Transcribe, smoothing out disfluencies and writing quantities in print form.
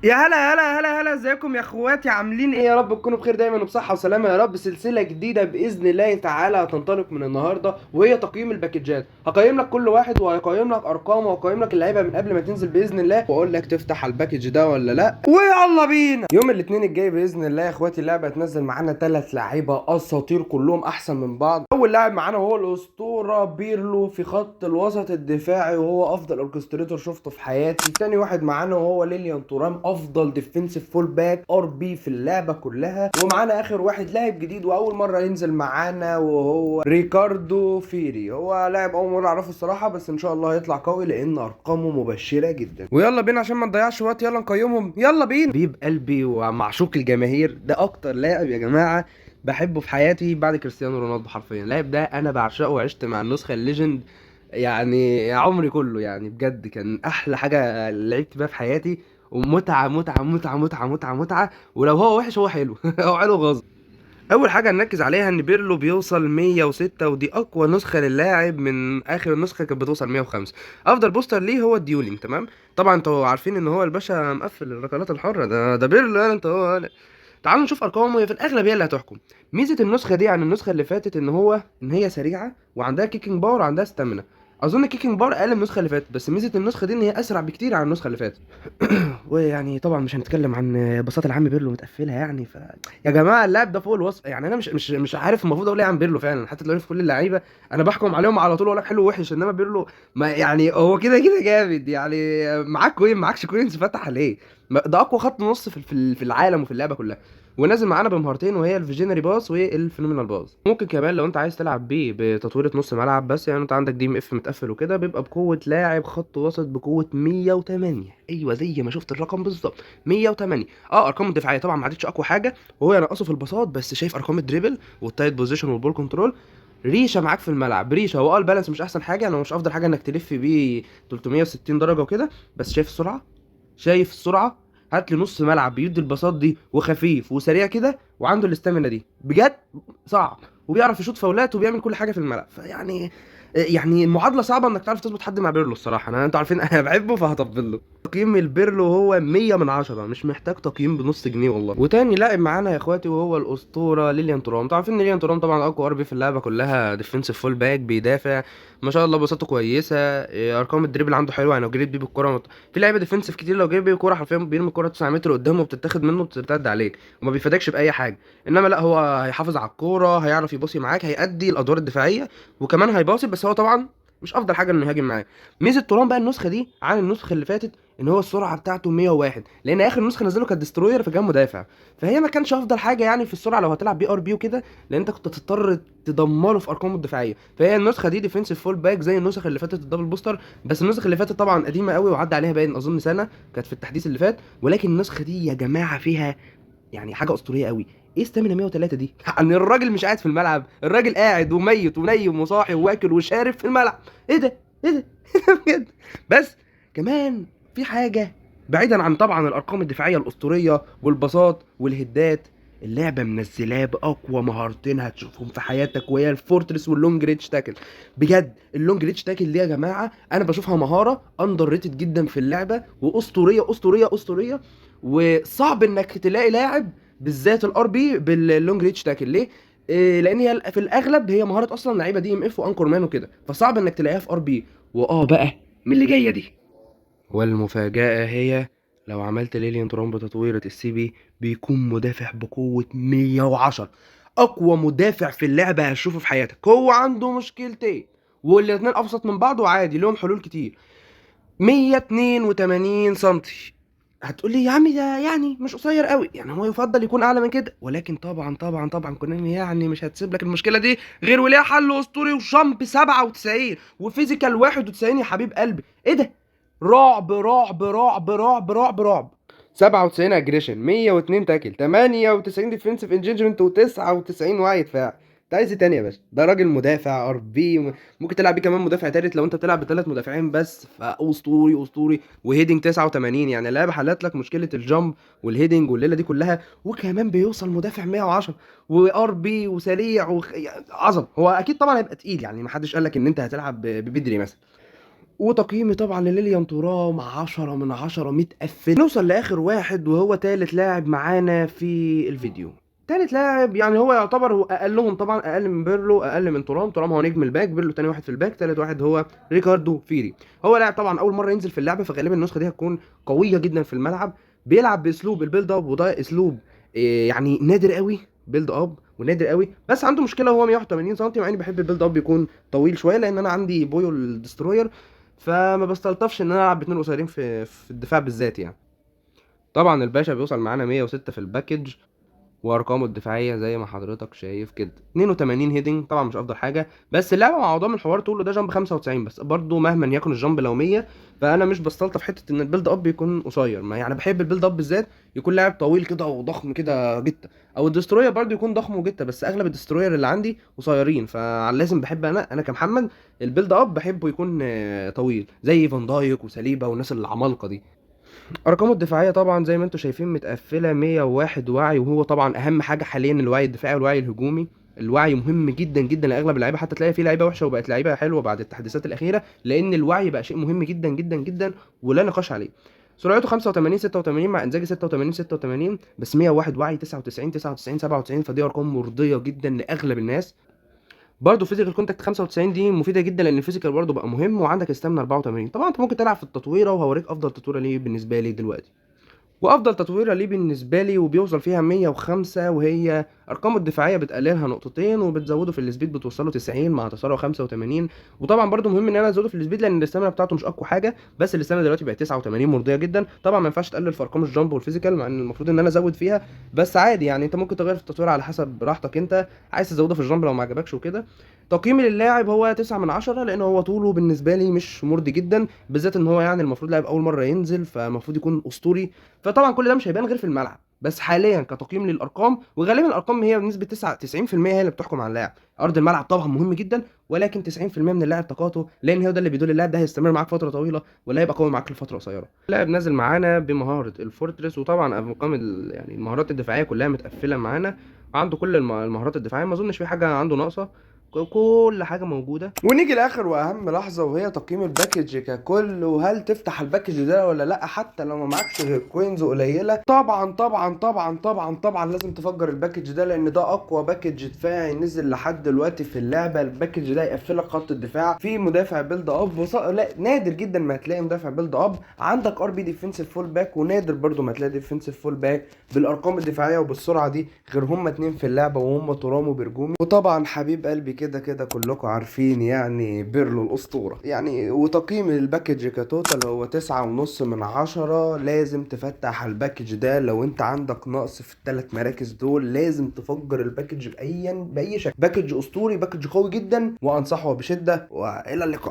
يا هلا هلا هلا هلا، ازيكم يا اخواتي؟ عاملين ايه؟ يا رب تكونوا بخير دايما وبصحه وسلامه يا رب. سلسله جديده باذن الله تعالى هتنطلق من النهارده، وهي تقييم الباكجات. هقيم لك كل واحد وهقيم لك ارقامه وهقيم لك اللعيبه من قبل ما تنزل باذن الله، واقول لك تفتح على الباكج ده ولا لا. ويلا بينا. يوم الاثنين الجاي باذن الله يا اخواتي اللعبه هتنزل معانا 3 لعيبه اساطير كلهم احسن من بعض. اول لاعب معانا هو الاسطوره بيرلو في خط الوسط الدفاعي، وهو افضل اوركستريتور شفته في حياتي. تاني واحد معانا وهو ليليان تورام، افضل ديفنسيف فول باك ار بي في اللعبه كلها. ومعانا اخر واحد لاعب جديد واول مره ينزل معانا، وهو ريكاردو فيري. هو لاعب اول مره اعرفه الصراحه، بس ان شاء الله هيطلع قوي لان ارقامه مبشره جدا. ويلا بينا عشان ما نضيعش وقت، يلا نقيمهم، يلا بينا. حبيب قلبي ومعشوق الجماهير، ده اكتر لاعب يا جماعه بحبه في حياتي بعد كريستيانو رونالدو. حرفيا اللاعب ده انا بعشقه، وعشت مع النسخه الليجند يعني عمري كله. يعني بجد كان احلى حاجه لعبت بيها في حياتي، ومتعه متعه متعه متعه متعه متعه. ولو هو وحش هو حلو هو حلو غصب. اول حاجه نركز عليها ان بيرلو بيوصل 106، ودي اقوى نسخه للاعب. من اخر نسخه كانت بتوصل 105. افضل بوستر ليه هو الديولينج، تمام. طبعا انتوا عارفين ان هو الباشا مقفل الركلات الحره. ده بيرلو يعني، انت هو. تعالوا نشوف ارقامه، هي في الاغلب هي اللي هتحكم. ميزه النسخه دي عن النسخه اللي فاتت ان هي سريعه وعندها كيكنج باور وعندها ستامina. اظن كيكنج باور اقل من النسخه اللي فاتت، بس ميزه النسخه دي ان هي اسرع بكتير عن النسخه اللي فاتت. ويعني طبعا مش هنتكلم عن بساطه العم بيرلو متقفلها يعني. يا جماعه اللاعب ده فوق الوصف. يعني انا مش عارف المفروض اقول ايه عن بيرلو فعلا. حتى دلوقتي في كل اللعيبه انا بحكم عليهم على طول، اقول لك حلو وحش، انما بيرلو ما يعني هو كده كده جامد يعني. معاك كوين معاكش كوينز فتح عليه. ده اقوى خط نص في العالم وفي اللعبه كلها. ونازل معانا بمهارتين، وهي الفيجينري باس والفينومينال باس. ممكن كمان لو انت عايز تلعب بيه بتطويره نص ملعب بس، يعني انت عندك دي ام اف متقفل وكده، بيبقى بقوه لاعب خط وسط بقوه 108. ايوه زي ما شفت الرقم بالظبط، 108. ارقام الدفاعيه طبعا ما عادتش اقوى حاجه، وهو ينقصه في الباصات بس. شايف ارقام الدريبل والتايت بوزيشن والبول كنترول، ريشه معاك في الملعب. ريشه هو البالانس مش احسن حاجه، انا مش افضل حاجه انك تلف بيه 360 درجه وكده. بس شايف السرعه، شايف السرعه. هات لي نص ملعب بيدي الباصات دي وخفيف وسريع كده، وعنده الاستامينا دي بجد صعب. وبيعرف يشوط فاولات وبيعمل كل حاجه في الملعب. يعني المعادله صعبه انك تعرف تظبط حد مع بيرلو الصراحه. انتوا عارفين انا بحبه فهطبل له. تقييم البيرلو هو 100 من 10، مش محتاج تقييم بنص جنيه والله. وتاني لاعب معانا يا اخواتي وهو الاسطوره ليليان تورام. انتوا عارفين ان ليليان تورام طبعا اقوى ار بي في اللعبه كلها، ديفنسيف فول باك بيدافع. ما شاء الله بساطته كويسه. ارقام الدريبل عنده حلوه، يعني لو جريت بيه بالكره في لعيبه ديفنسيف كتير لو جريت بيه بالكره حرفيا بيرمي الكره 9 متر قدامه وبتتاخد منه بترتد عليك، وما بيفادكش باي حاجه. انما لا، هو هيحافظ على الكوره، هيعرف يباصي معاك، هيأدي الادوار الدفاعيه، وكمان هيباصي. بس هو طبعا مش افضل حاجه انه يهاجم معاه. ميزه تورام بقى النسخه دي عن النسخه اللي فاتت ان هو السرعه بتاعته 101، لان اخر نسخه نزله كانت ديستروير فكان مدافع. فهي ما كانش افضل حاجه يعني في السرعه لو هتلعب بي ار بي وكده، لان انت كنت تضطر تدمره في ارقامه الدفاعيه. فهي النسخه دي ديفensive فول باك زي النسخ اللي فاتت الدبل بوستر. بس النسخ اللي فاتت طبعا قديمه قوي وعدى عليها باين اظن سنه، كانت في التحديث اللي فات. ولكن النسخه دي يا جماعه فيها يعني حاجه اسطوريه قوي. ايه استامينا 103 دي؟ ان الراجل مش قاعد في الملعب، الراجل قاعد وميت ونايم وصاحي واكل وشارب في الملعب. ايه ده؟ ايه ده؟ ايه ده بجد؟ بس كمان في حاجه بعيدا عن طبعا الارقام الدفاعيه الاسطوريه والباصات والهدات، اللعبه منزلاه باقوى مهارتين هتشوفهم في حياتك، وهي الفورترس واللونج ريتش تاكل. بجد اللونج ريتش تاكل دي يا جماعه انا بشوفها مهاره اندر ريتد جدا في اللعبه، واسطوريه اسطوريه اسطوريه. وصعب انك تلاقي لاعب بالذات الار بي باللونج ريتش تاكل. ليه؟ لان هي في الاغلب هي مهاره اصلا لعيبه دي ام اف وانكور مان وكده، فصعب انك تلاقيها في ار بي. بقى من اللي جايه دي. والمفاجاه هي لو عملت ليليان ترامب تطويرة السي بي، بيكون مدافع بقوة 110. أقوى مدافع في اللعبة هتشوفه في حياتك. هو عنده مشكلتين والاتنين أبسط من بعض وعادي لهم حلول كتير. 182 سنتي. هتقولي يا عمي ده يعني مش قصير قوي، يعني هو يفضل يكون اعلى من كده. ولكن طبعا طبعا طبعا كونامي يعني مش هتسيب لك المشكله دي غير وليها حل اسطوري، وجامب 97 وفيزيكال 91 يا حبيب قلبي. ايه ده؟ رعب رعب رعب رعب رعب رعب. 97 اجريشن، 102 تاكل، 98 ديفنسيف انجيجمنت، و99 وعي دفاع. انت عايز ايه تاني يا باشا؟ ده راجل مدافع ار بي. ممكن تلعب بيه كمان مدافع تالت لو انت بتلعب بثلاث مدافعين بس، فاسطوري اسطوري. وهيدنج 89، يعني اللعبه حلت لك مشكله الجامب والهيدنج والليله دي كلها. وكمان بيوصل مدافع 110 وار بي وسريع يعني عظم. هو اكيد طبعا هيبقى تقيل، يعني ما حدش قال لك ان انت هتلعب ببدري مثلا. وتقييمي طبعا لليليان ترام 10 من 10 متقفل. نوصل لاخر واحد وهو تالت لاعب معانا في الفيديو. تالت لاعب يعني هو يعتبر هو اقلهم طبعا، اقل من بيرلو، اقل من ترام. ترام هو نجم الباك، بيرلو تاني واحد في الباك، تالت واحد هو ريكاردو فيري. هو لاعب طبعا اول مره ينزل في اللعبه، فغالبا النسخه دي هتكون قويه جدا في الملعب. بيلعب باسلوب البيلد اب، وده اسلوب يعني نادر قوي، بيلد اب ونادر قوي. بس عنده مشكله، هو 181 سم، مع اني بحب البيلد اب يكون طويل شويه، لان انا عندي بويو الدستروير، فما بستلطفش ان انا العب باتنين قصيرين في الدفاع بالذات يعني. طبعا الباشا بيوصل معانا 106 في الباكج، وارقامه الدفاعيه زي ما حضرتك شايف كده. 82 هيدنج، طبعا مش افضل حاجه، بس اللعبه معوضه من الحوار طوله، ده جنب 95 بس برضه مهما يكن الجنب لو 100، فانا مش بستلطف حته ان البيلد اب يكون قصير. ما يعني بحب البيلد اب بالذات يكون لاعب طويل كده وضخم كده جدا، او الدستروير برضه يكون ضخم وجدا، بس اغلب الدستروير اللي عندي قصيرين، فلازم بحب انا كمحمد البيلد اب بحبه يكون طويل، زي فان دايك وساليبا والناس العمالقه دي. ارقامه الدفاعيه طبعا زي ما انتم شايفين متقفله 101 وعي، وهو طبعا اهم حاجه حاليا الوعي الدفاعي والوعي الهجومي. الوعي مهم جدا جدا لاغلب اللعيبه، حتى تلاقي في لعيبه وحشه وبقت لعيبه حلوه بعد التحديثات الاخيره، لان الوعي بقى شيء مهم جدا جدا جدا ولا نقاش عليه. سرعته 85 86 مع انزاجي 86 86، بس 101 وعي 99 99 97، فدي ارقام مرضيه جدا لاغلب الناس. برضه فيزيكال كونتاكت 95 دي مفيده جدا، لان الفيزيكال برضه بقى مهم، وعندك استامنا 84. طبعا انت ممكن تلعب في التطويره، وهوريك افضل تطويره ليه بالنسبه لي دلوقتي. وافضل تطويره ليه بالنسبه لي وبيوصل فيها 105، وهي ارقامه الدفاعيه بتقللها نقطتين، وبتزوده في السبيد بتوصله 90 مع تسارع 85. وطبعا برده مهم ان انا ازوده في السبيد، لان الاستامينا بتاعته مش اقوى حاجه، بس الاستامينا دلوقتي بقت 89 مرضيه جدا. طبعا ما ينفعش تقلل في ارقام الجامب والفيزيكال، مع ان المفروض ان انا ازود فيها، بس عادي يعني انت ممكن تغير في التطوير على حسب راحتك، انت عايز تزوده في الجامب لو ما عجبكش وكده. تقييمي للاعب هو 9 من 10، لان هو طوله بالنسبه لي مش مرضي جدا، بالذات ان هو يعني المفروض لاعب اول مره ينزل، فالمفروض يكون اسطوري. فطبعا كل ده مش هيبان غير في الملعب، بس حاليا كتقييم للارقام، وغالبا الارقام هي بنسبه 90% هي اللي بتحكم على اللاعب. ارض الملعب طبعا مهم جدا، ولكن 90% من اللاعب طاقاته، لان هو ده اللي بيدل اللاعب ده هيستمر معاك فتره طويله ولا هيبقى قوي معاك لفتره قصيره. اللاعب نازل معانا بمهاره الفورتريس، وطبعا ارقام يعني المهارات الدفاعيه كلها متقفله معانا، عنده كل المهارات الدفاعيه، ما اظنش في حاجه عنده ناقصه، كل حاجه موجوده. ونيجي لاخر واهم لحظه، وهي تقييم الباكج ككل، وهل تفتح الباكج ده ولا لا، حتى لو ما معكش غير كوينز قليله. طبعا طبعا طبعا طبعا طبعا لازم تفجر الباكج ده، لان ده اقوى باكج دفاعي نزل لحد دلوقتي في اللعبه. الباكج ده يقفلك خط الدفاع، في مدافع بيلد اب لا نادر جدا ما هتلاقي مدافع بيلد اب، عندك ار بي ديفنسيف فول باك، ونادر برضو ما هتلاقي ديفنسيف فول باك بالارقام الدفاعيه وبالسرعه دي غير هما اتنين في اللعبه، وهم ترام وبرجومي. وطبعا حبيب قلبي كده كده كلكم عارفين يعني بيرلو الاسطوره يعني. وتقييم الباكج كتوتال هو 9.5 من 10. لازم تفتح الباكج ده، لو انت عندك نقص في الثلاث مراكز دول لازم تفجر الباكج باي شكل. باكج اسطوري، باكج قوي جدا، وانصحه بشده، والى اللقاء.